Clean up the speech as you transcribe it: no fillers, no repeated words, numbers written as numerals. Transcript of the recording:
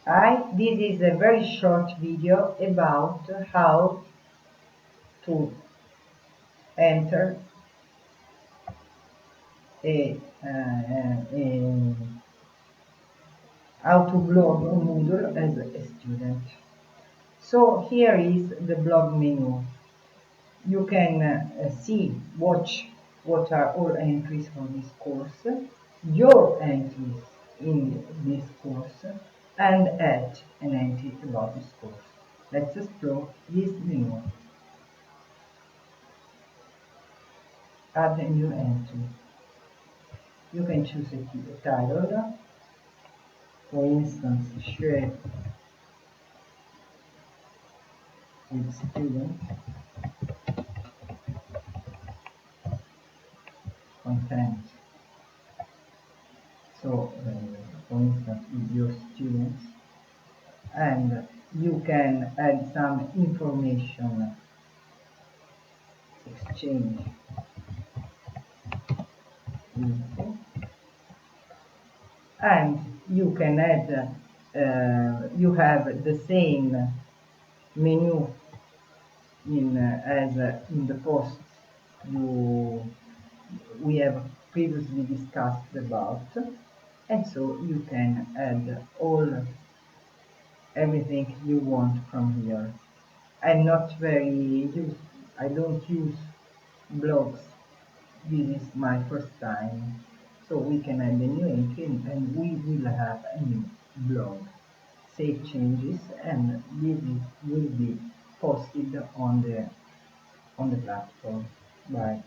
Hi, this is a very short video about how to enter how to blog on Moodle as a student. So here is the blog menu. You can watch what are all entries for this course, your entries in this course, and add an entry about this course. Let's explore this menu. Add a new entry. You can choose a title, for instance, share with students, content. So, for instance, with your students, and you can add some information exchange info, and you can add, you have the same menu in the posts you we have previously discussed about, and so you can add everything you want from here. I'm not very used, I don't use blogs. This is my first time, so we can add a new entry and we will have a new blog. Save changes, and will be posted on the platform. Bye.